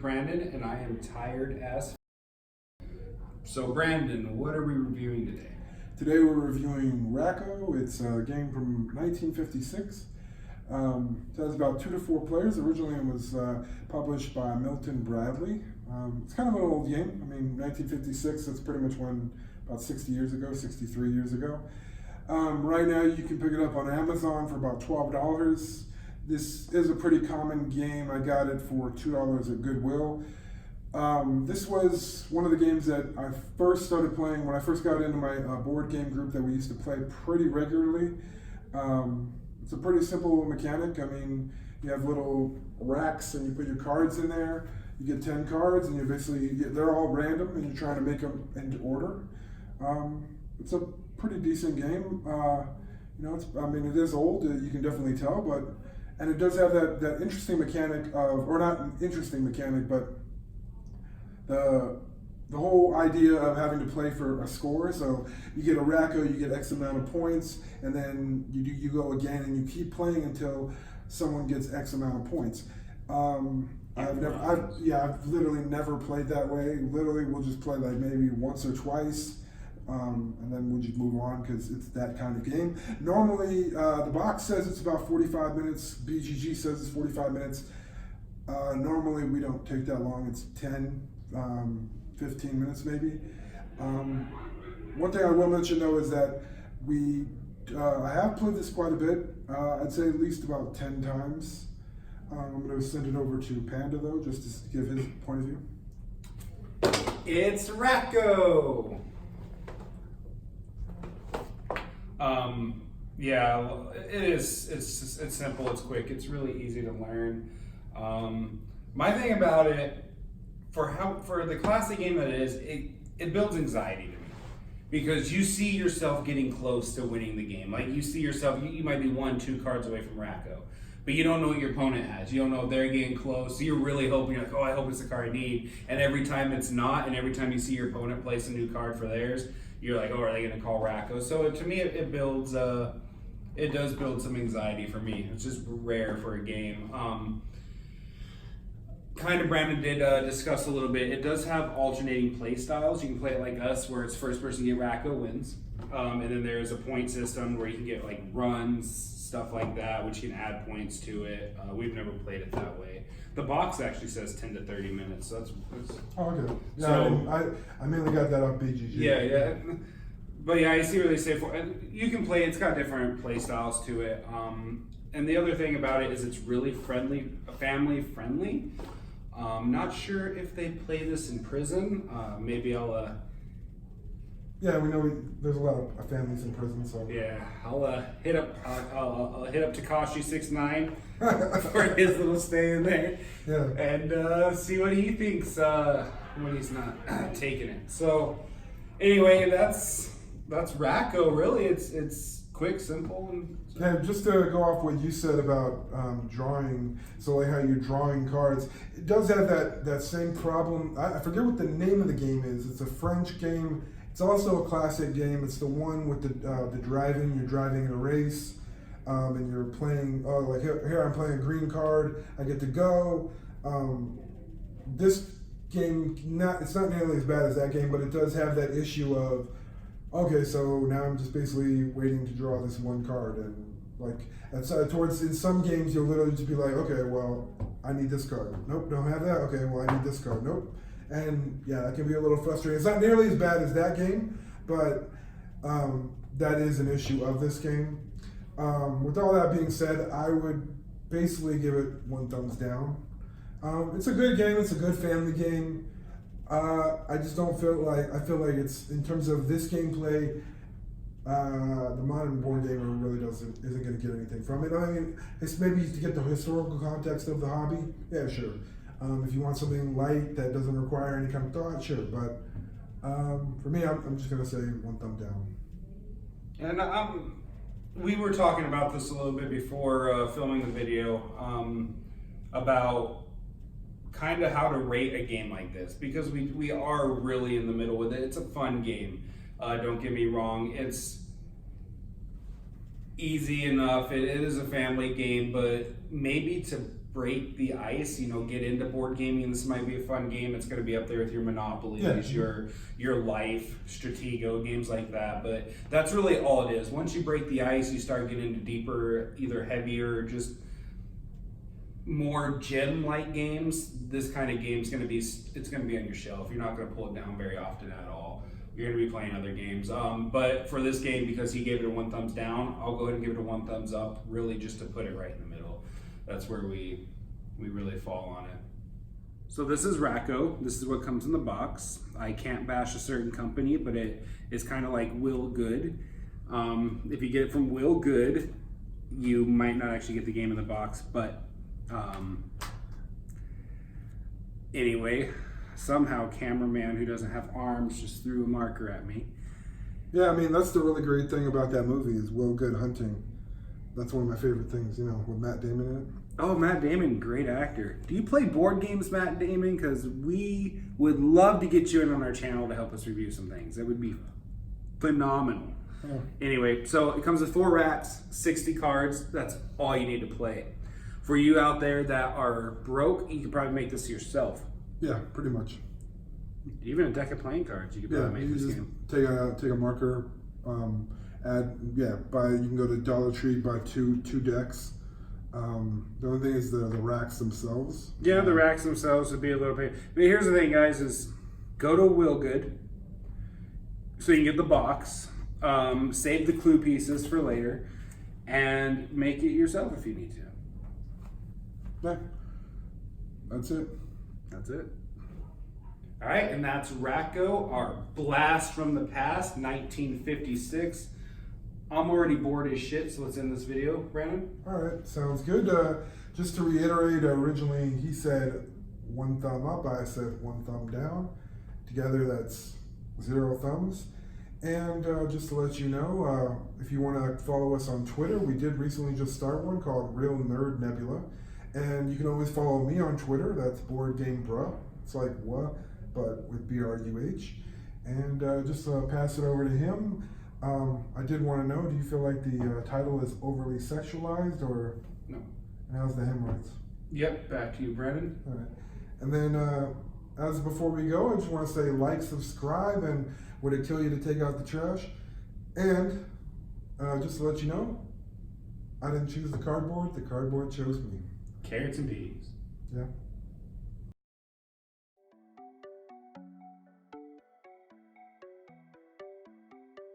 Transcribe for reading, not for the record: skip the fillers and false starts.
Brandon, and I am tired as. So Brandon, what are we reviewing today? Today we're reviewing Racco. It's a game from 1956. It has about 2 to 4 players. Originally it was published by Milton Bradley. It's kind of an old game. I mean, 1956, that's pretty much when, about 60 years ago, 63 years ago. Right now you can pick it up on Amazon for about $12. This is a pretty common game. I got it for $2 at Goodwill. This was one of the games that I first started playing when I first got into my board game group that we used to play pretty regularly. It's a pretty simple mechanic. I mean, you have little racks and you put your cards in there. You get 10 cards and they're all random and you're trying to make them into order. It's a pretty decent game. It is old, you can definitely tell, and it does have that interesting mechanic of, or not an interesting mechanic, but the whole idea of having to play for a score. So you get a Racco, you get X amount of points, and then you go again and you keep playing until someone gets X amount of points. I've literally never played that way. Literally, we'll just play like maybe once or twice, and then we'll just move on because it's that kind of game. Normally, the box says it's about 45 minutes. BGG says it's 45 minutes. Normally, we don't take that long. It's 10, 15 minutes maybe. One thing I will mention though is that I have played this quite a bit. I'd say at least about 10 times. I'm going to send it over to Panda though, just to give his point of view. It's Racco! It is. It's simple, it's quick, it's really easy to learn. My thing about it, for the classic game that it is, it builds anxiety to me. Because you see yourself getting close to winning the game. Like you see yourself, you might be 1-2 cards away from Racco. But you don't know what your opponent has. You don't know if they're getting close. So you're really hoping, you're like, I hope it's the card I need. And every time it's not, and every time you see your opponent place a new card for theirs, you're like, are they going to call Racco? So to me, it does build some anxiety for me. It's just rare for a game. Kind of Brandon did discuss a little bit. It does have alternating play styles. You can play it like us, where it's first person to get Racco wins. And then there's a point system where you can get like runs, stuff like that, which you can add points to it. We've never played it that way. The box actually says 10 to 30 minutes, so that's oh, okay. Yeah, so, I mainly got that off BGG. Yeah. But yeah, I see where they say you can play. It's got different play styles to it. And the other thing about it is it's really family friendly. Not sure if they play this in prison. Maybe I'll. Yeah, we know there's a lot of families in prison, so. Yeah, I'll hit up Takashi 69 for his little stay in there. Yeah. And see what he thinks when he's not taking it. So anyway, that's Racco. Really, it's quick, simple, and. Yeah, just to go off what you said about drawing, so like how you're drawing cards, it does have that same problem. I forget what the name of the game is. It's a French game. It's also a classic game. It's the one with the driving. You're driving in a race, and you're playing. Oh, like here I'm playing a green card. I get to go. This game, it's not nearly as bad as that game, but it does have that issue of, okay, so now I'm just basically waiting to draw this one card, and like in some games you'll literally just be like, okay, well, I need this card. Nope, don't have that. Okay, well, I need this card. Nope. And yeah, that can be a little frustrating. It's not nearly as bad as that game, but that is an issue of this game. With all that being said, I would basically give it 1 thumbs down. It's a good game. It's a good family game. I just don't feel like, it's, in terms of this gameplay, the modern board gamer really isn't going to get anything from it. I mean, it's maybe to get the historical context of the hobby. Yeah, sure. If you want something light that doesn't require any kind of thought, sure. But for me, I'm just going to say 1 thumb down. And we were talking about this a little bit before filming the video about kind of how to rate a game like this, because we are really in the middle with it. It's a fun game. Don't get me wrong. It's easy enough. It is a family game, but maybe to break the ice, get into board gaming. This might be a fun game. It's going to be up there with your Monopolies, your Life, Stratego, games like that. But that's really all it is. Once you break the ice, you start getting into deeper, either heavier, or just more gem-like games. This kind of game is going to be on your shelf. You're not going to pull it down very often at all. You're going to be playing other games. But for this game, because he gave it a 1 thumbs down, I'll go ahead and give it a 1 thumbs up, really just to put it right in the middle. That's where we really fall on it. So this is Racco. This is what comes in the box. I can't bash a certain company, but it is kind of like Will Good. If you get it from Will Good, you might not actually get the game in the box, but anyway, somehow cameraman who doesn't have arms just threw a marker at me. Yeah, I mean, that's the really great thing about that movie is Will Good hunting. That's one of my favorite things, with Matt Damon in it. Oh, Matt Damon, great actor. Do you play board games, Matt Damon? Because we would love to get you in on our channel to help us review some things. That would be phenomenal. Yeah. Anyway, so it comes with 4 racks, 60 cards. That's all you need to play it. For you out there that are broke, you can probably make this yourself. Yeah, pretty much. Even a deck of playing cards, you could probably make this game. Take a marker, you can go to Dollar Tree, buy two decks. The only thing is the racks themselves. Yeah, the racks themselves would be a little pain. But here's the thing, guys, is go to Will Good so you can get the box, save the clue pieces for later, and make it yourself if you need to. Yeah, that's it. That's it. All right, and that's Racco, our blast from the past, 1956. I'm already bored as shit, so let's end this video. Brandon? All right, sounds good. Just to reiterate, originally he said 1 thumb up, I said 1 thumb down. Together that's 0 thumbs. And just to let you know, if you want to follow us on Twitter, we did recently just start one called Real Nerd Nebula. And you can always follow me on Twitter, that's Board Game Bruh. It's like what, but with BRUH. And just pass it over to him. I did want to know, do you feel like the title is overly sexualized, or No. And how's the hemorrhoids? Yep, back to you, Brandon. All right. And then as before we go, I just want to say like, subscribe, and would it kill you to take out the trash? And just to let you know, I didn't choose the cardboard chose me. Carrots and peas. Yeah.